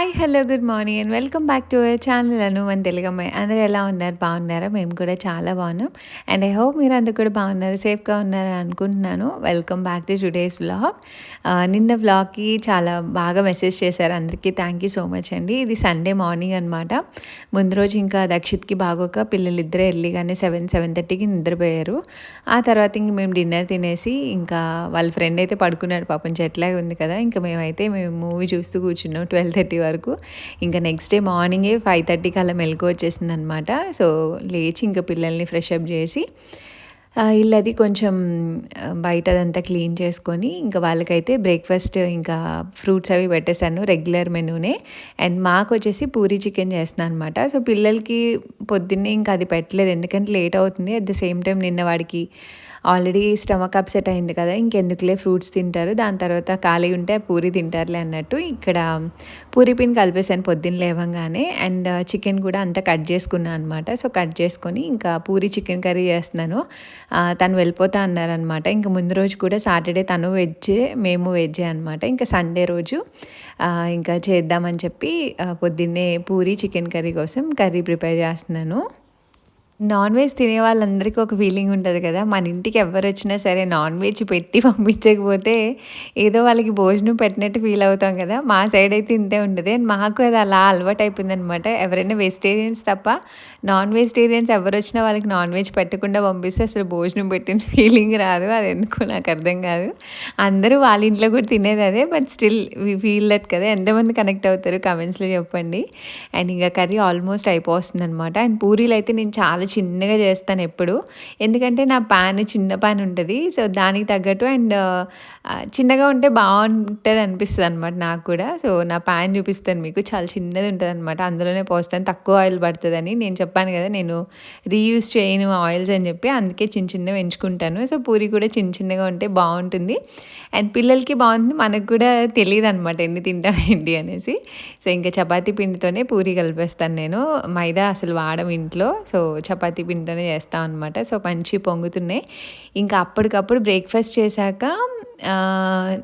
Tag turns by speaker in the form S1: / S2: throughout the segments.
S1: Hi hello good morning and welcome back to our channel Anu మన తెలుగమ్మాయి. అందరూ ఎలా ఉన్నారు? బాగున్నారా? మేము కూడా చాలా బాగున్నాం. అండ్ ఐ హోప్ మీరు అందరూ కూడా బాగున్నారు, సేఫ్గా ఉన్నారని అనుకుంటున్నాను. Welcome back to today's vlog. నిన్న వ్లాగ్కి చాలా బాగా మెసేజ్ చేశారు, అందరికీ థ్యాంక్ యూ సో మచ్ అండి. ఇది సండే మార్నింగ్ అనమాట. ముందు రోజు ఇంకా దక్షిత్కి బాగోక పిల్లలు ఇద్దరే ఎర్లీగానే 7:30కి నిద్రపోయారు. ఆ తర్వాత ఇంక మేము డిన్నర్ తినేసి ఇంకా వాళ్ళ ఫ్రెండ్ అయితే పడుకున్నాడు, పాపం చెట్లాగా ఉంది కదా. ఇంకా మేము మూవీ చూస్తూ కూర్చున్నాం 12:30 వరకు. ఇంకా నెక్స్ట్ డే మార్నింగే 5:30కి అలా మెలకు వచ్చేసిందనమాట. సో లేచి ఇంకా పిల్లల్ని ఫ్రెష్ అప్ చేసి ఇల్లు అది కొంచెం బయటదంతా క్లీన్ చేసుకొని ఇంకా వాళ్ళకైతే బ్రేక్ఫాస్ట్ ఇంకా ఫ్రూట్స్ అవి పెట్టేశాను, రెగ్యులర్ మెనూనే. అండ్ మాకు వచ్చేసి పూరీ చికెన్ చేస్తున్నాను అనమాట. సో పిల్లలకి పొద్దున్నే ఇంకా అది పెట్టలేదు, ఎందుకంటే లేట్ అవుతుంది. అట్ ద సేమ్ టైం నిన్న వాడికి ఆల్రెడీ స్టమక్ అప్సెట్ అయింది కదా, ఇంకెందుకులే ఫ్రూట్స్ తింటారు, దాని తర్వాత ఖాళీ ఉంటే పూరి తింటారులే అన్నట్టు ఇక్కడ పూరి పిండి కలిపేసాను పొద్దున్న లేవంగానే. అండ్ చికెన్ కూడా అంతా కట్ చేసుకున్నాను అనమాట. సో కట్ చేసుకొని ఇంకా పూరి చికెన్ కర్రీ చేస్తున్నాను. తను వెళ్ళిపోతా అన్నారనమాట. ఇంకా ముందు రోజు కూడా సాటర్డే తను వెజ్జే మేము వెజ్జే అనమాట. ఇంకా సండే రోజు ఇంకా చేద్దామని చెప్పి పొద్దున్నే పూరి చికెన్ కర్రీ కోసం కర్రీ ప్రిపేర్ చేస్తున్నాను. నాన్ వెజ్ తినే వాళ్ళందరికీ ఒక ఫీలింగ్ ఉంటుంది కదా, మన ఇంటికి ఎవరు వచ్చినా సరే నాన్ వెజ్ పెట్టి పంపించకపోతే ఏదో వాళ్ళకి భోజనం పెట్టినట్టు ఫీల్ అవుతాం కదా. మా సైడ్ అయితే ఇంతే ఉంటుంది. అండ్ మాకు అది అలా అలవాటు అయిపోయిందనమాట. ఎవరైనా వెజిటేరియన్స్ తప్ప నాన్ వెజిటేరియన్స్ ఎవరు వచ్చినా వాళ్ళకి నాన్ వెజ్ పెట్టకుండా పంపిస్తే అసలు భోజనం పెట్టిన ఫీలింగ్ రాదు. అది ఎందుకో నాకు అర్థం కాదు. అందరూ వాళ్ళ ఇంట్లో కూడా తినేది అదే, but still we feel that కదా. ఎంతమంది కనెక్ట్ అవుతారు కమెంట్స్లో చెప్పండి. అండ్ ఇంకా కర్రీ ఆల్మోస్ట్ అయిపోతుంది అనమాట. అండ్ పూరీలు అయితే నేను చాలా చిన్నగా చేస్తాను ఎప్పుడు, ఎందుకంటే నా ప్యాన్ చిన్న ప్యాన్ ఉంటుంది. సో దానికి తగ్గట్టు అండ్ చిన్నగా ఉంటే బాగుంటుంది అనిపిస్తుంది అనమాట నాకు కూడా. సో నా ప్యాన్ చూపిస్తాను మీకు, చాలా చిన్నది ఉంటుంది అనమాట. అందులోనే పోస్తాను, తక్కువ ఆయిల్ పడుతుందని. నేను చెప్పాను కదా నేను రీయూజ్ చేయను ఆయిల్స్ అని చెప్పి, అందుకే చిన్న చిన్నవి ఎంచుకుంటాను. సో పూరి కూడా చిన్న చిన్నగా ఉంటే బాగుంటుంది అండ్ పిల్లలకి బాగుంటుంది, మనకు కూడా తెలియదు అనమాట ఎన్ని తింటాం ఏంటి అనేసి. సో ఇంకా చపాతీ పిండితోనే పూరి కలిపేస్తాను నేను, మైదా అసలు వాడము ఇంట్లో. సో చపాతీ పిండితోనే చేస్తాం అనమాట. సో మంచి పొంగుతున్నాయి. ఇంకా అప్పటికప్పుడు బ్రేక్ఫాస్ట్ చేశాక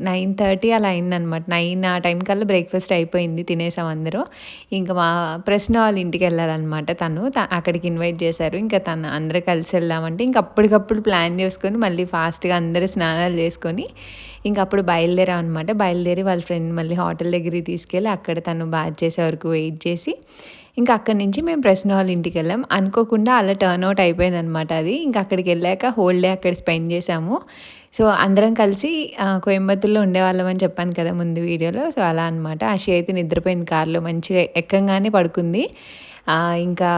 S1: 9:30 అలా అయిందనమాట. 9 ఆ టైం కల్లా బ్రేక్ఫాస్ట్ అయిపోయింది, తినేసాం అందరూ. ఇంకా మా ప్రశ్న వాళ్ళ ఇంటికి వెళ్ళాలన్నమాట. అక్కడికి ఇన్వైట్ చేశారు. ఇంకా అందరూ కలిసి వెళ్దామంటే ఇంక అప్పటికప్పుడు ప్లాన్ చేసుకొని మళ్ళీ ఫాస్ట్గా అందరూ స్నానాలు చేసుకొని ఇంక అప్పుడు బయలుదేరాం అనమాట. బయలుదేరి వాళ్ళ ఫ్రెండ్ మళ్ళీ హోటల్ దగ్గరికి తీసుకెళ్ళి అక్కడ తను బాత్ చేసే వరకు వెయిట్ చేసి ఇంకా అక్కడి నుంచి మేము ప్రశ్న వాళ్ళ ఇంటికి వెళ్ళాం. అనుకోకుండా అలా టర్న్ అవుట్ అయిపోయిందనమాట అది. ఇంకా అక్కడికి వెళ్ళాక హోల్ డే అక్కడ స్పెండ్ చేసాము. సో అందరం కలిసి కోయంబత్తూర్లో ఉండేవాళ్ళం అని చెప్పాను కదా ముందు వీడియోలో. సో అలా అనమాట. ఆశి అయితే నిద్రపోయింది కార్లో, మంచిగా ఎక్కంగానే పడుకుంది. ఇంకా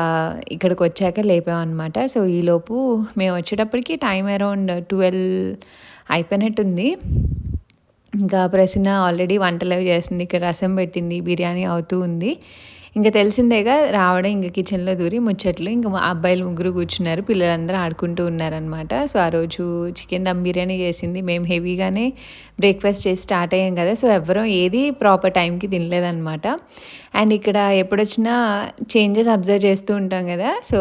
S1: ఇక్కడికి వచ్చాక లేపామన్నమాట. సో ఈలోపు మేము వచ్చేటప్పటికి టైం అరౌండ్ 12 అయిపోయినట్టుంది. ఇంకా ప్రసన్న ఆల్రెడీ వంటలు అవి చేస్తుంది, ఇక్కడ రసం పెట్టింది, బిర్యానీ అవుతూ ఉంది. ఇంకా తెలిసిందేగా రావడం, ఇంకా కిచెన్లో దూరి ముచ్చట్లు. ఇంకా మా అబ్బాయిలు ముగ్గురు కూర్చున్నారు, పిల్లలందరూ ఆడుకుంటూ ఉన్నారనమాట. సో ఆ రోజు చికెన్ దమ్ బిర్యానీ చేసింది. మేము హెవీగానే బ్రేక్ఫాస్ట్ చేసి స్టార్ట్ అయ్యాం కదా, సో ఎవ్వరం ఏది ప్రాపర్ టైంకి తినలేదన్నమాట. అండ్ ఇక్కడ ఎప్పుడొచ్చినా చేంజెస్ అబ్జర్వ్ చేస్తూ ఉంటాం కదా, సో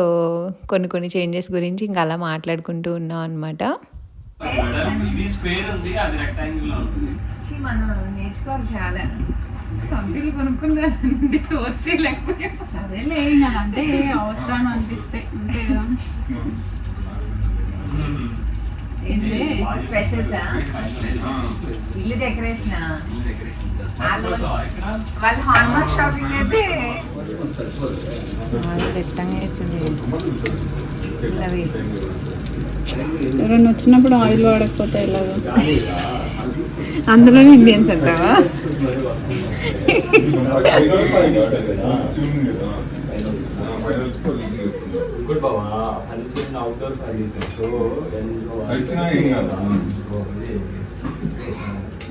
S1: కొన్ని చేంజెస్ గురించి ఇంకా అలా మాట్లాడుకుంటూ ఉన్నాం అనమాట. మనం నేర్చుకోవాలి చాలా, సొంతలు కొనుక్కున్నారండి, సోర్స్ చేయలేకపోతే
S2: సరేలే అంటే అవసరం అనిపిస్తే అంతే కదా.
S1: స్పెషల్సా, ఇల్లు డెకరేషన్, వాళ్ళు హాల్మార్క్ షాపింగ్ అయితే పెట్టంగా వేసింది.
S2: ఎవరైనా వచ్చినప్పుడు ఆయిల్ వాడకపోతే ఎలాగో,
S1: అందులోనే ఇండియన్స్ అంటావా?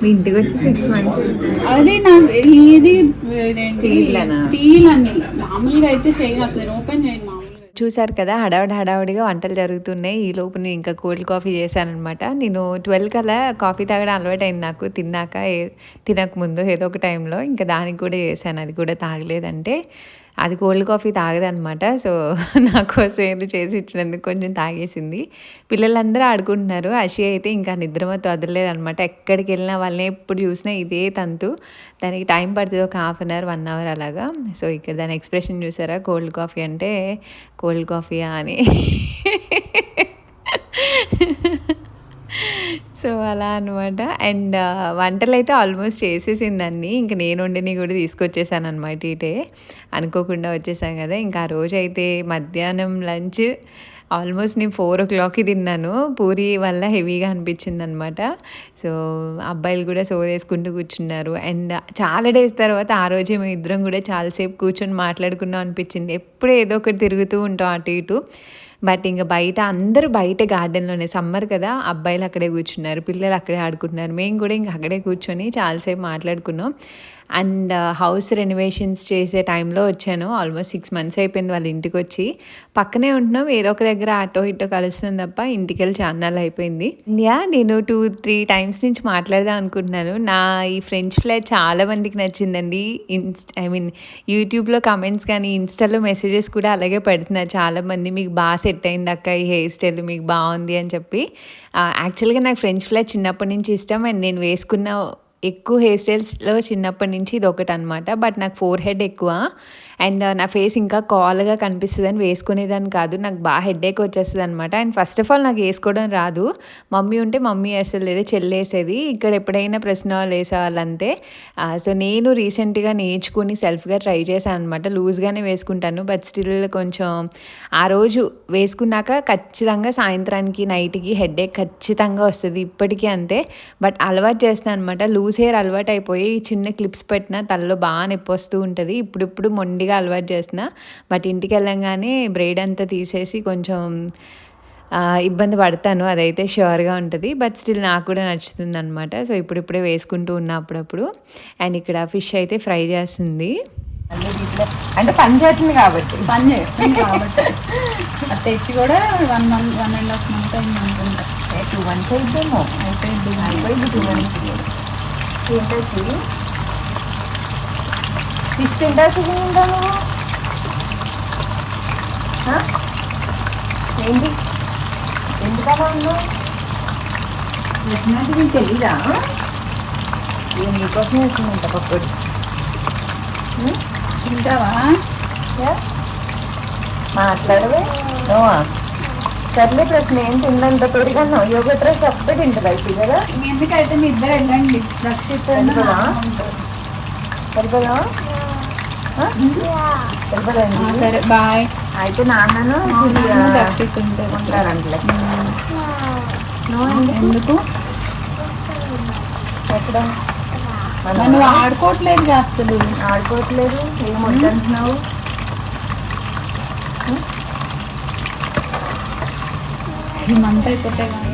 S1: మీ ఇంటికి వచ్చి 6 months.
S2: అది నాకు ఇది స్టీల్ అని మామూలుగా అయితే చేయాలి, అసలు ఓపెన్ చేయండి. మామూలుగా
S1: చూసారు కదా, హడావుడిగా వంటలు జరుగుతున్నాయి. ఈ లోపు నేను ఇంకా కోల్డ్ కాఫీ చేశానమాట. నేను 12 కల్లా కాఫీ తాగడం అలవాటు అయింది నాకు, తినకముందు ఏదో ఒక టైంలో. ఇంకా దానికి కూడా చేశాను, అది కూడా తాగలేదంటే అది కోల్డ్ కాఫీ తాగదనమాట. సో, నా కోసం ఏదో చేసి ఇచ్చినందుకు కొంచెం తాగేసింది. పిల్లలందరూ ఆడుకుంటున్నారు. అషి అయితే ఇంకా నిద్రమత్తు వదలలేదనమాట. ఎక్కడికెళ్ళినా వాళ్ళని ఎప్పుడు చూసినా ఇదే తంతు. దానికి టైం పడుతది ఒక హాఫ్ అన్ అవర్, 1 అవర్ అలాగా. సో, ఇక్కడ దాని ఎక్స్‌ప్రెషన్ చూసారా? కోల్డ్ కాఫీ అంటే కోల్డ్ కాఫీయా అని. సో, అలా అనమాట. అండ్ వంటలైతే ఆల్మోస్ట్ చేసేసిందన్నీ. ఇంక నేను వండినయి కూడా తీసుకొచ్చేసాననమాట ఇటే. అనుకోకుండా వచ్చేసాం కదా! ఇంకా ఆ రోజైతే మధ్యాహ్నం లంచ్ ఆల్మోస్ట్ నేను 4:00కి తిన్నాను. పూరి వల్ల హెవీగా అనిపించిందనమాట. సో, అబ్బాయిలు కూడా సోదేసుకుంటూ కూర్చున్నారు. అండ్ చాలా డేస్ తర్వాత ఆ రోజే మేమిద్దరం కూడా చాలా సేపు కూర్చొని మాట్లాడుకున్నాం అనిపించింది. ఎప్పుడు ఏదో ఒకటి తిరుగుతూ ఉంటాం అటు ఇటు. బట్ ఇంక బయట అందరూ బయట గార్డెన్‌లోనే సమ్మర్ కదా! అబ్బాయిలు అక్కడే కూర్చున్నారు. పిల్లలు అక్కడే ఆడుకుంటున్నారు. మేము కూడా ఇంక అక్కడే కూర్చొని చాలా సేపు మాట్లాడుకున్నాం. అండ్ హౌస్ రెనోవేషన్స్ చేసే టైంలో వచ్చాను. ఆల్మోస్ట్ 6 మంత్స్ అయిపోయింది వాళ్ళ ఇంటికొచ్చి. పక్కనే ఉంటున్నాం. ఏదో ఒక దగ్గర అటో ఇటో కలుస్తాం తప్ప ఇంటికెళ్ళి చాన్నాళ్ళు అయిపోయింది. నేను 2, 3 టైమ్స్ నుంచి మాట్లాడదాం అనుకుంటున్నాను. నా ఈ ఫ్రెంచ్ ఫ్లై చాలా మందికి నచ్చిందండి. యూట్యూబ్‌లో కామెంట్స్ కానీ, ఇన్‌స్టాలో మెసేజెస్ కూడా అలాగే పెడుతున్నారు చాలామంది. మీకు సెట్ అయిందక్క ఈ హెయిర్ స్టైల్ మీకు బావుంది అని చెప్పి. యాక్చువల్‌గా నాకు ఫ్రెంచ్ ఫ్లై చిన్నప్పటి నుంచి ఇష్టం. అండ్ నేను వేసుకున్న ఎక్కువ హెయిర్ స్టైల్స్‌లో చిన్నప్పటి నుంచి ఇదొకటనమాట. బట్ నాకు ఫోర్ హెడ్ ఎక్కువ. అండ్ నా ఫేస్ ఇంకా కాల్‌గా కనిపిస్తదని వేసుకునేదాన్ని కాదు. నాకు హెడ్‌ఏక్ వచ్చేస్తదనమాట. అండ్ ఫస్ట్ ఆఫ్ ఆల్ నాకు ఏసుకోవడం రాదు. మమ్మీ ఉంటే మమ్మీ ఏసేది, చెల్లేసేది. ఇక్కడ ఎప్పుడైనా ప్రశ్న వాళ్ళు ఏసేవాళ్ళు అంతే. సో, నేను రీసెంట్‌గా నేర్చుకొని సెల్ఫ్‌గా ట్రై చేశాను అనమాట. లూజ్‌గానే వేసుకుంటాను. బట్ స్టిల్ కొంచెం ఆ రోజు వేసుకున్నాక ఖచ్చితంగా సాయంత్రానికి, నైట్‌కి హెడ్‌ఏక్ ఖచ్చితంగా వస్తది. ఇప్పటికీ అంతే. బట్ అలవాటు చేస్తాను అనమాట. లూజ్ హెయిర్ అలవాటయిపోయి చిన్న క్లిప్స్ పెట్టినా తలలో నొప్పొస్తూ ఉంటది. ఇప్పుడిప్పుడు మొండిగా అలవాటు చేస్తున్నా. బట్ ఇంటికెళ్ళంగానే బ్రైడ్ అంతా తీసేసి కొంచెం ఇబ్బంది పడతాను. అదైతే ష్యూర్‌గా ఉంటది. బట్ స్టిల్ నాకు కూడా నచ్చుతుందనమాట. సో, ఇప్పుడిప్పుడే వేసుకుంటూ ఉన్నా అప్పుడప్పుడు. అండ్ ఇక్కడ ఫిష్ అయితే ఫ్రై చేస్తుంది. అంటే పని చేస్తుంది కాబట్టి.
S2: అది తెచ్చి కూడా 1 మంత్, 1.5 మంత్ అయింది అనుకుంటా.
S1: 2 మంత్స్ అయిద్దేమో. అయిపోయింది 2 మంత్స్. ఏంటది? ఫిష్ తింటా చికెన్ తింటావు నువ్వు? ఏంటి ఎందుకలా ఉన్నావు? వచ్చినట్టు నీకు తెలీదా? నీకోసమే వచ్చిందంట పప్పుడు.
S2: తింటావా?
S1: మాట్లాడవే నువ్వా? సర్లే ప్రశ్న ఏం తిన్నంత త్వరగా యోగ డ్రెస్ అప్పుడే తింటుంది అయితే కదా.
S2: ఎందుకైతే మీ ఇద్దరు వెళ్ళండి.
S1: సరిపదా?
S2: సరే బాయ్.
S1: అయితే నాన్నను ఉంటారంటలే.
S2: ఎందుకు
S1: ఎక్కడ
S2: నువ్వు ఆడుకోవట్లేదు అసలు?
S1: ఆడుకోవట్లేదు. ఏం వద్దంటున్నావు?
S2: ఈ మంత్ అయిపోతే కానీ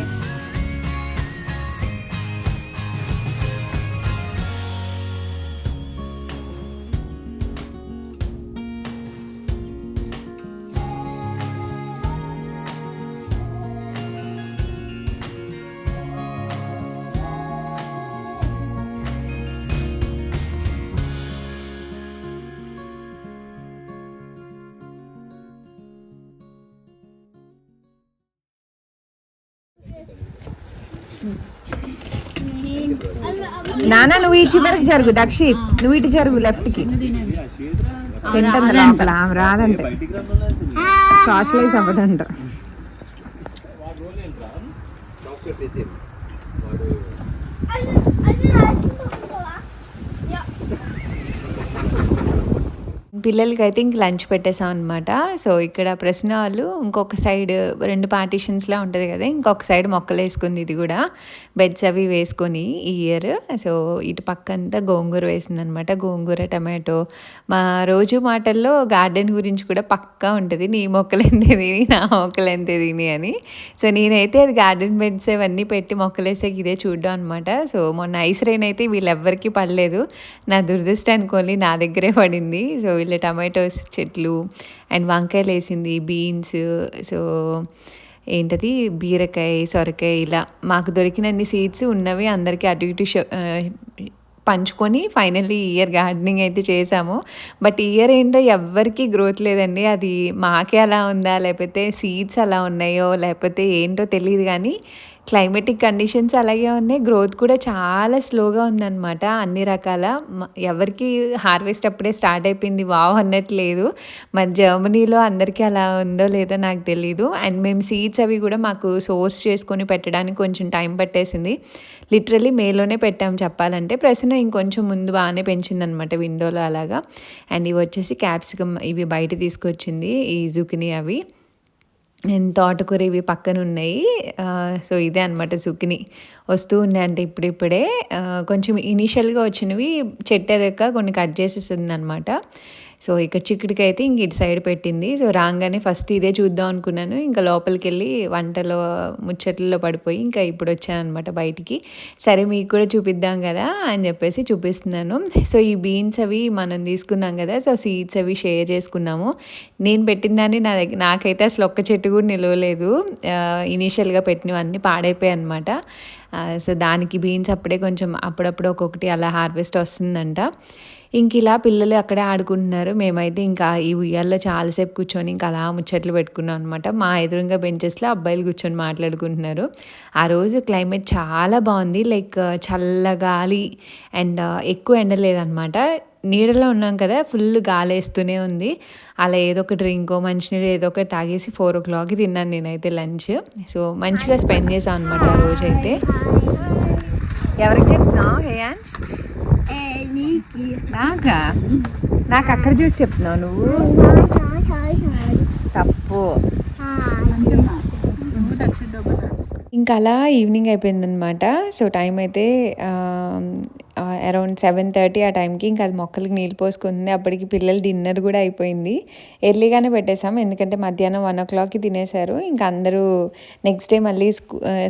S1: నాన్న నువ్వు ఈ చివరికి జరుగు. దక్షిత్ నువ్వు ఇటు జరుగు లెఫ్ట్కి. తింటుంది లోపల ఆమె రాదంటే సోషలైజ్ అవ్వదంట. పిల్లలకైతే ఇంక లంచ్ పెట్టేసాం అనమాట. సో, ఇక్కడ ప్రశ్న వాళ్ళు ఇంకొక సైడ్ 2 పార్టీషన్స్‌లా ఉంటది కదా! ఇంకొక సైడ్ మొక్కలేసుకుంది ఇది కూడా. బెడ్స్ అవి వేసుకొని ఈ ఇయర్. సో, ఇటు పక్కంతా గోంగూర వేసిందనమాట. గోంగూర, టమాటో. మా రోజు మాటల్లో గార్డెన్ గురించి కూడా పక్కా ఉంటది. నీ మొక్కలెంత ఎదిగినాయి, నా మొక్కలెంత ఎదిగినాయి అని. సో, నేనైతే అది గార్డెన్ బెడ్స్ అవన్నీ పెట్టి మొక్కలేసాక ఇదే చూడ్డం అనమాట. సో, మొన్న ఐస్ రైన్ అయితే వీళ్ళెవ్వరికీ పడలేదు. నా దురదృష్టానికి ఓన్లీ నా దగ్గరే పడింది. సో, వీళ్ళ టమాటోస్ చెట్లు అండ్ వంకాయలు వేసింది, బీన్స్, సో ఏంటది బీరకాయ, సొరకాయ ఇలా మాకు దొరికినన్ని సీడ్స్ ఉన్నవి అందరికీ అటు ఇటు పంచుకొని ఫైనల్లీ ఈ ఇయర్ గార్డెనింగ్ అయితే చేసాము. బట్ ఈ ఇయర్ ఏంటో ఎవ్వరికీ గ్రోత్ లేదండి. అది మాకే అలా ఉందా, లేకపోతే సీడ్స్ అలా ఉన్నాయో, లేకపోతే ఏంటో తెలీదు కానీ క్లైమేటిక్ కండిషన్స్ అలాగే ఉన్నాయి. గ్రోత్ కూడా చాలా స్లోగా ఉందనమాట. అన్ని రకాల ఎవరికి హార్వెస్ట్ అప్పుడే స్టార్ట్ అయిపోయింది వావ్ అన్నట్టు లేదు. మరి జర్మనీలో అందరికీ అలా ఉందో లేదో నాకు తెలీదు. అండ్ మేము సీడ్స్ అవి కూడా మాకు సోర్స్ చేసుకొని పెట్టడానికి కొంచెం టైం పట్టేసింది. లిటరల్లీ మేలోనే పెట్టాము చెప్పాలంటే. ప్రస్తుతం ఇంకొంచెం ముందు బాగానే పెంచిందనమాట విండోలో అలాగా. అండ్ ఇవి వచ్చేసి క్యాప్సికమ్, ఇవి బయట తీసుకొచ్చింది ఈ జుకినీ అవి. తోటకూర ఇవి పక్కన ఉన్నాయి. సో ఇదే అనమాట జుకినీ వస్తూ ఉన్నాయి. అంటే ఇప్పుడిప్పుడే కొంచెం ఇనీషియల్గా వచ్చినవి చెట్టు ఎదక్క కొన్ని కట్ చేసేసింది అనమాట. సో ఇక్కడ చిక్కుడికి అయితే ఇంక ఇటు సైడ్ పెట్టింది. సో రాగానే ఫస్ట్ ఇదే చూద్దాం అనుకున్నాను. ఇంకా లోపలికి వెళ్ళి వంటలో ముచ్చట్లలో పడిపోయి ఇంకా ఇప్పుడు వచ్చాను అనమాట బయటికి. సరే మీకు కూడా చూపిద్దాం కదా అని చెప్పేసి చూపిస్తున్నాను. సో ఈ బీన్స్ అవి మనం తీసుకున్నాం కదా, సో సీడ్స్ అవి షేర్ చేసుకున్నాము. నేను పెట్టిన దాన్ని నాకైతే అసలు ఒక్క చెట్టు కూడా నిలవలేదు. ఇనీషియల్గా పెట్టినవన్నీ పాడైపోయాయి అనమాట. సో దానికి బీన్స్ అప్పుడే కొంచెం అప్పుడప్పుడు ఒక్కొక్కటి అలా హార్వెస్ట్ వస్తుందంట. ఇంక ఇలా పిల్లలు అక్కడే ఆడుకుంటున్నారు. మేమైతే ఇంకా ఈ ఉయ్యాల్లో చాలాసేపు కూర్చొని ఇంకా అలా ముచ్చట్లు పెట్టుకున్నాం అనమాట. మా ఎదురుగా బెంచెస్లో అబ్బాయిలు కూర్చొని మాట్లాడుకుంటున్నారు. ఆ రోజు క్లైమేట్ చాలా బాగుంది. లైక్ చల్లగాలి అండ్ ఎక్కువ ఎండ లేదనమాట. నీడలో ఉన్నాం కదా, ఫుల్ గాలి వేస్తూనే ఉంది. అలా ఏదో ఒక డ్రింకో మంచినీళ్ళు ఏదో ఒకటి తాగేసి 4 o'clockకి తిన్నాను నేనైతే లంచ్. సో మంచిగా స్పెండ్ చేసాం అనమాట ఆ రోజు అయితే. ఎవరికి చెప్తున్నావు హేయాన్స్? నాకు అక్కడ చూసి చెప్తున్నావు నువ్వు, తప్పు. ఇంకా అలా ఈవినింగ్ అయిపోయిందనమాట. సో టైం అయితే అరౌండ్ 7:30 ఆ టైంకి ఇంకా అది మొక్కలకి నీళ్ళు పోసుకుంది. అప్పటికి పిల్లలు డిన్నర్ కూడా అయిపోయింది. ఎర్లీగానే పెట్టేసాం, ఎందుకంటే మధ్యాహ్నం 1 o'clockకి తినేశారు. ఇంకా అందరూ నెక్స్ట్ డే మళ్ళీ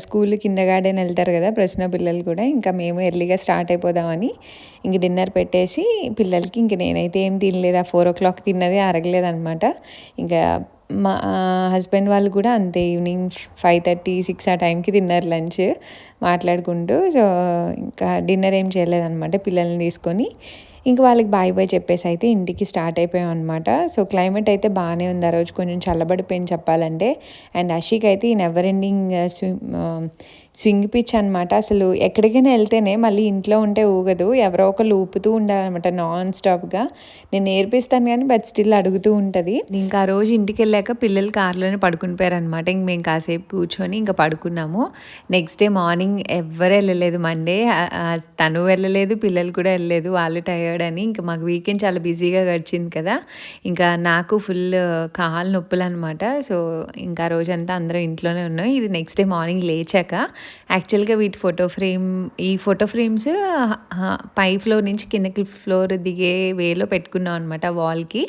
S1: స్కూల్ కిండర్గార్టెన్ వెళ్తారు కదా ప్రశ్న పిల్లలు కూడా. ఇంకా మేము ఎర్లీగా స్టార్ట్ అయిపోదామని ఇంక డిన్నర్ పెట్టేసి పిల్లలకి, ఇంక నేనైతే ఏం తినలేదు. ఆ 4 o'clock తిన్నదే అరగలేదనమాట. ఇంకా మా హస్బెండ్ వాళ్ళు కూడా అంతే, ఈవినింగ్ 5:30, 6 ఆ టైంకి తిన్నారు లంచ్ మాట్లాడుకుంటూ. సో ఇంకా డిన్నర్ ఏం చేయలేదన్నమాట పిల్లల్ని తీసుకొని. ఇంక వాళ్ళకి బాయ్ బాయ్ చెప్పేసి అయితే ఇంటికి స్టార్ట్ అయిపోయాం అనమాట. సో క్లైమేట్ అయితే బాగానే ఉంది ఆ రోజు, కొంచెం చల్లబడిపోయింది చెప్పాలంటే. అండ్ అషిక్ అయితే ఈ నెవర్ ఎండింగ్ స్వింగ్ పిచ్ అనమాట. అసలు ఎక్కడికైనా వెళ్తేనే మళ్ళీ ఇంట్లో ఉంటే ఊగదు, ఎవరో ఒకళ్ళు ఊపుతూ ఉండాలన్నమాట నాన్ స్టాప్గా. నేను నేర్పిస్తాను కానీ బట్ స్టిల్ అడుగుతూ ఉంటుంది. ఇంకా ఆ రోజు ఇంటికి వెళ్ళాక పిల్లలు కార్లోనే పడుకుని పోయారనమాట. ఇంక మేము కాసేపు కూర్చొని ఇంకా పడుకున్నాము. నెక్స్ట్ డే మార్నింగ్ ఎవ్వరు వెళ్ళలేదు. మండే తను వెళ్ళలేదు, పిల్లలు కూడా వెళ్ళలేదు, వాళ్ళు టైర్డ్ అని. ఇంకా మాకు వీకెండ్ చాలా బిజీగా గడిచింది కదా, ఇంకా నాకు ఫుల్ కాలు నొప్పులు అనమాట. సో ఇంకా ఆ రోజంతా అందరం ఇంట్లోనే ఉన్నాం. ఇది నెక్స్ట్ డే మార్నింగ్ లేచాక. యాక్చువల్గా ఈ ఫోటో ఫ్రేమ్స్ పై ఫ్లోర్ నుంచి కిందకి ఫ్లోర్ దిగే వేలో పెట్టుకున్నాం అనమాట వాల్కి,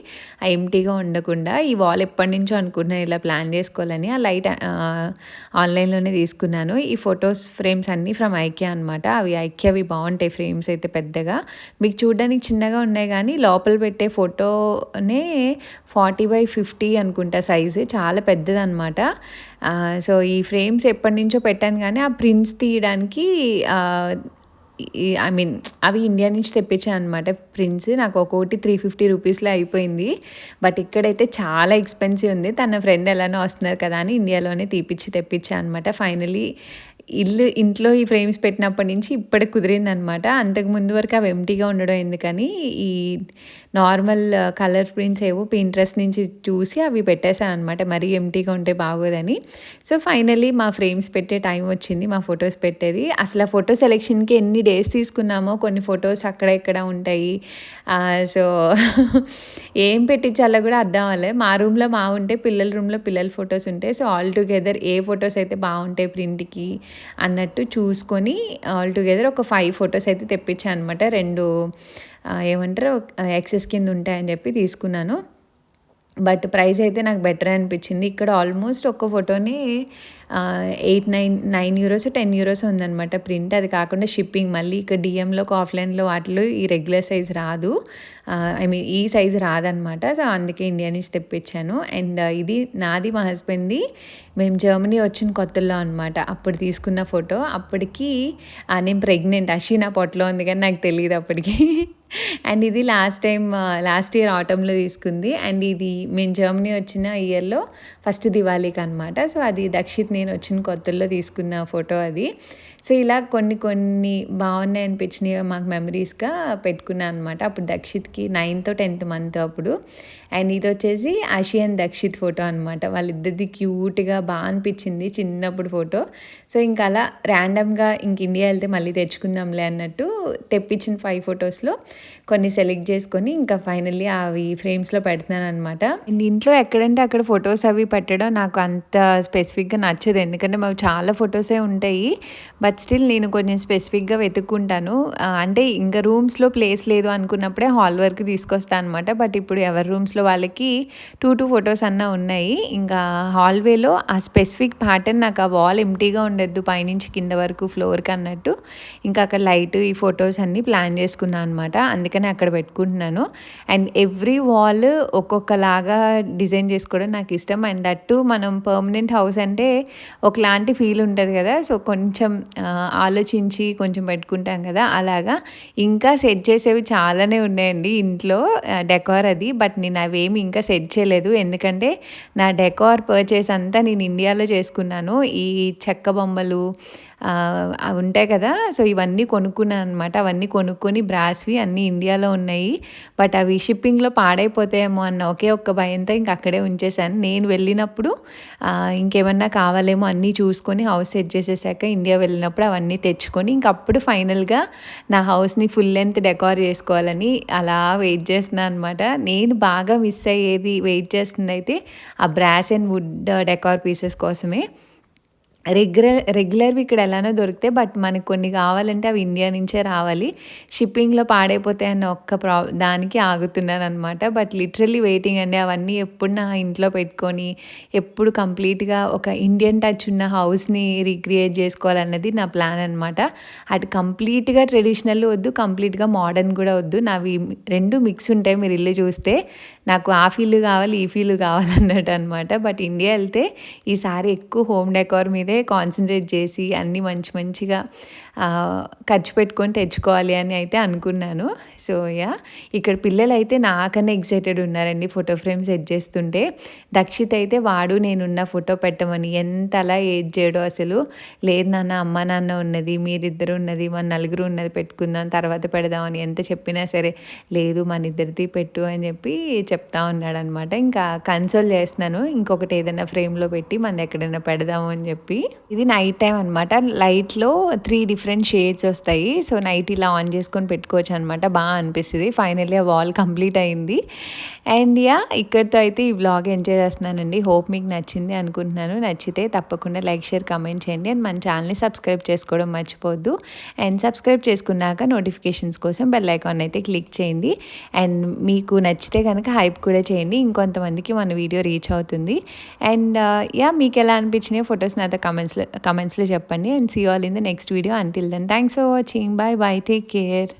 S1: ఎంటీగా ఉండకుండా. ఈ వాల్ ఎప్పటి నుంచో అనుకున్నాను ఇలా ప్లాన్ చేసుకోవాలని. ఆ లైట్ ఆన్లైన్లోనే తీసుకున్నాను. ఈ ఫొటోస్ ఫ్రేమ్స్ అన్నీ ఫ్రమ్ ఐకియా అనమాట. అవి బాగుంటాయి ఫ్రేమ్స్ అయితే. పెద్దగా మీకు చూడడానికి చిన్నగా ఉన్నాయి కానీ లోపల పెట్టే ఫోటోనే 40x50 అనుకుంటా సైజు, చాలా పెద్దదన్నమాట. సో ఈ ఫ్రేమ్స్ ఎప్పటి నుంచో పెట్టాను కానీ ఆ ప్రింట్స్ తీయడానికి అవి ఇండియా నుంచి తెప్పించాను అనమాట ప్రింట్స్. నాకు ఒక్కొక్కటి 350 రూపీస్లో అయిపోయింది. బట్ ఇక్కడైతే చాలా ఎక్స్పెన్సివ్ ఉంది. తన ఫ్రెండ్ ఎలానో వస్తున్నారు కదా అని ఇండియాలోనే తెప్పించాను అనమాట. ఫైనలీ ఇంట్లో ఈ ఫ్రేమ్స్ పెట్టినప్పటి నుంచి ఇప్పటికి కుదిరిందనమాట. అంతకు ముందు వరకు అవి ఎంటీగా ఉండడం ఎందుకని ఈ నార్మల్ కలర్ ప్రింట్స్ ఏవో పింట్రెస్ట్ నుంచి చూసి అవి పెట్టేశాను అనమాట, మరీ ఎంటీగా ఉంటే బాగోదని. సో ఫైనల్లీ మా ఫ్రేమ్స్ పెట్టే టైం వచ్చింది, మా ఫొటోస్ పెట్టేది. అసలు ఆ ఫోటో సెలెక్షన్కి ఎన్ని డేస్ తీసుకున్నామో, కొన్ని ఫొటోస్ అక్కడ ఇక్కడ ఉంటాయి. సో ఏం పెట్టించాలో కూడా అర్థం అవ్వలేదు. మా రూమ్లో ఉంటే, పిల్లల రూమ్లో పిల్లల ఫొటోస్ ఉంటాయి. సో ఆల్ టుగెదర్ ఏ ఫొటోస్ అయితే బాగుంటాయి ప్రింట్కి అన్నట్టు చూసుకొని ఆల్ టుగెదర్ ఒక 5 ఫొటోస్ అయితే తెప్పించాను అనమాట. 2 ఏమంటారు ఎక్సెస్ కింద ఉంటాయని చెప్పి తీసుకున్నాను. బట్ ప్రైస్ అయితే నాకు బెటర్ అనిపించింది. ఇక్కడ ఆల్మోస్ట్ ఒక్క ఫోటోని 9 యూరోస్ 10 యూరోస్ ఉందనమాట ప్రింట్. అది కాకుండా షిప్పింగ్ మళ్ళీ ఇక్కడ డిఎంలో ఆఫ్లైన్లో వాటిలో ఈ రెగ్యులర్ సైజ్ రాదు. ఐ మీన్ ఈ సైజ్ రాదనమాట. సో అందుకే ఇండియా నుంచి తెప్పించాను. అండ్ ఇది నాది మా హస్బెండ్ది మేము జర్మనీ వచ్చిన కొత్తలో అనమాట అప్పుడు తీసుకున్న ఫోటో. అప్పటికి నేను ప్రెగ్నెంట్, అషి నా పొట్టలో ఉంది కానీ నాకు తెలియదు అప్పటికి. అండ్ ఇది లాస్ట్ ఇయర్ ఆటంలో తీసుకుంది. అండ్ ఇది మేము జర్మనీ వచ్చిన ఇయర్లో ఫస్ట్ దివాళీకి అనమాట. సో అది దక్షిత్ నేను వచ్చిన కొత్తల్లో తీసుకున్న ఫోటో అది. సో ఇలా కొన్ని బాగున్నాయి అనిపించినవి మాకు మెమరీస్గా పెట్టుకున్నాను అనమాట. అప్పుడు దక్షిత్కి 9th 10th మంత్ అప్పుడు. అండ్ ఇది వచ్చేసి అషి అండ్ దక్షిత్ ఫోటో అనమాట. వాళ్ళిద్దరిది క్యూట్గా బాగా అనిపించింది చిన్నప్పుడు ఫోటో. సో ఇంకా అలా ర్యాండమ్గా ఇండియా వెళ్తే మళ్ళీ తెచ్చుకుందాంలే అన్నట్టు తెప్పించిన 5 ఫొటోస్లో కొన్ని సెలెక్ట్ చేసుకొని ఇంకా ఫైనల్లీ అవి ఫ్రేమ్స్లో పెడుతున్నాను అనమాట. ఇంట్లో ఎక్కడంటే అక్కడ ఫొటోస్ అవి పెట్టడం నాకు అంత స్పెసిఫిక్గా నచ్చదు. ఎందుకంటే మాకు చాలా ఫొటోసే ఉంటాయి. బట్ స్టిల్ నేను కొంచెం స్పెసిఫిక్గా వెతుక్కుంటాను. అంటే ఇంకా రూమ్స్లో ప్లేస్ లేదు అనుకున్నప్పుడే హాల్ వరకు తీసుకొస్తాను అనమాట. బట్ ఇప్పుడు ఎవరి రూమ్స్లో వాళ్ళకి 2 ఫొటోస్ అన్నా ఉన్నాయి. ఇంకా హాల్వేలో ఆ స్పెసిఫిక్ ప్యాటర్న్ నాకు ఆ వాల్ ఎంటీగా ఉండద్దు పైనుంచి కింద వరకు ఫ్లోర్కి అన్నట్టు ఇంకా అక్కడ లైట్ ఈ ఫొటోస్ అన్నీ ప్లాన్ చేసుకున్నాను అనమాట. అందుకని అక్కడ పెట్టుకుంటున్నాను. అండ్ ఎవ్రీ వాల్ ఒక్కొక్కలాగా డిజైన్ చేసుకోవడం నాకు ఇష్టం. అండ్ దట్టు మనం పర్మనెంట్ హౌస్ అంటే ఒకలాంటి ఫీల్ ఉంటుంది కదా. సో కొంచెం ఆలోచించి కొంచెం పెట్టుకుంటాం కదా, అలాగా ఇంకా సెట్ చేసేవి చాలానే ఉన్నాయండి ఇంట్లో డెకార్ అది. బట్ నేను అవేమి ఇంకా సెట్ చేయలేదు. ఎందుకంటే నా డెకార్ పర్చేస్ అంతా నేను ఇండియాలో చేసుకున్నాను. ఈ చెక్క బొమ్మలు అవి ఉంటాయి కదా, సో ఇవన్నీ కొనుక్కున్నాను అనమాట. అవన్నీ కొనుక్కొని బ్రాస్వి అన్నీ ఇండియాలో ఉన్నాయి. బట్ అవి షిప్పింగ్లో పాడైపోతాయేమో అన్న ఒకే ఒక్క భయంతో ఇంక అక్కడే ఉంచేసాను. నేను వెళ్ళినప్పుడు ఇంకేమన్నా కావాలేమో అన్నీ చూసుకొని హౌస్ సెట్ చేసేసాక ఇండియా వెళ్ళినప్పుడు అవన్నీ తెచ్చుకొని ఇంకప్పుడు ఫైనల్గా నా హౌస్ని ఫుల్ లెంత్ డెకార్ చేసుకోవాలని అలా వెయిట్ చేస్తున్నాను అనమాట. నేను బాగా మిస్ అయ్యేది వెయిట్ చేస్తుంది అయితే ఆ brass and wood decor pieces కోసమే. రెగ్యులర్వి ఇక్కడ ఎలానో దొరుకుతాయి. బట్ మనకు కొన్ని కావాలంటే అవి ఇండియా నుంచే రావాలి. షిప్పింగ్లో పాడైపోతాయి అన్న ఒక్క దానికి ఆగుతున్నాను అనమాట. బట్ లిటరల్లీ వెయిటింగ్ అండి. అవన్నీ ఎప్పుడు నా ఇంట్లో పెట్టుకొని ఎప్పుడు కంప్లీట్గా ఒక ఇండియన్ టచ్ ఉన్న హౌస్ని రీక్రియేట్ చేసుకోవాలన్నది నా ప్లాన్ అనమాట. అటు కంప్లీట్గా ట్రెడిషనల్ వద్దు, కంప్లీట్గా మోడర్న్ కూడా వద్దు. నావి 2 మిక్స్ ఉంటాయి. మీరు ఇల్లు చూస్తే నాకు ఆ ఫీల్ కావాలి, ఈ ఫీల్ కావాలన్నట్టు అనమాట. బట్ ఇండియా వెళ్తే ఈసారి ఎక్కువ హోమ్ డెకార్ మీదే కాన్సన్ట్రేట్ చేసి అన్నీ మంచిగా ఖర్చు పెట్టుకొని తెచ్చుకోవాలి అని అయితే అనుకున్నాను. సో ఇక్కడ పిల్లలు అయితే నాకన్నా ఎక్సైటెడ్ ఉన్నారండి ఫోటో ఫ్రేమ్ సెట్ చేస్తుంటే. దక్షిత్ అయితే వాడు నేనున్న ఫోటో పెట్టమని ఎంత అలా ఏడ్ చేయడో అసలు. లేదు నాన్న, అమ్మ నాన్న ఉన్నది, మీరిద్దరు ఉన్నది, మన నలుగురు ఉన్నది పెట్టుకుందాం తర్వాత పెడదామని ఎంత చెప్పినా సరే లేదు మన ఇద్దరిది పెట్టు అని చెప్పి చెప్తా ఉన్నాడు అనమాట. ఇంకా కన్సోల్ చేస్తున్నాను ఇంకొకటి ఏదైనా ఫ్రేమ్లో పెట్టి మనది ఎక్కడైనా పెడదాము అని చెప్పి. ఇది నైట్ టైం అనమాట. లైట్లో 3 డిఫరెంట్ షేడ్స్ వస్తాయి. సో నైట్ ఇలా ఆన్ చేసుకొని పెట్టుకోవచ్చు అనమాట. బాగా అనిపిస్తుంది. ఫైనల్లీ ఆ వాల్ కంప్లీట్ అయింది. అండ్ ఇక్కడితో అయితే ఈ వ్లాగ్ ఎంజాయ్ చేస్తున్నానండి. హోప్ మీకు నచ్చింది అనుకుంటున్నాను. నచ్చితే తప్పకుండా లైక్, షేర్, కామెంట్ చేయండి. అండ్ మన ఛానల్ని సబ్స్క్రైబ్ చేసుకోవడం మర్చిపోవద్దు. అండ్ సబ్స్క్రైబ్ చేసుకున్నాక నోటిఫికేషన్స్ కోసం బెల్ ఐకాన్ అయితే క్లిక్ చేయండి. అండ్ మీకు నచ్చితే కనుక హైప్ కూడా చేయండి. ఇంకొంతమందికి మన వీడియో రీచ్ అవుతుంది. అండ్ మీకు ఎలా అనిపించినాయి ఫొటోస్ నాతో కమెంట్స్లో చెప్పండి. And see all in the next video. Until then thanks for watching. Bye bye, take care.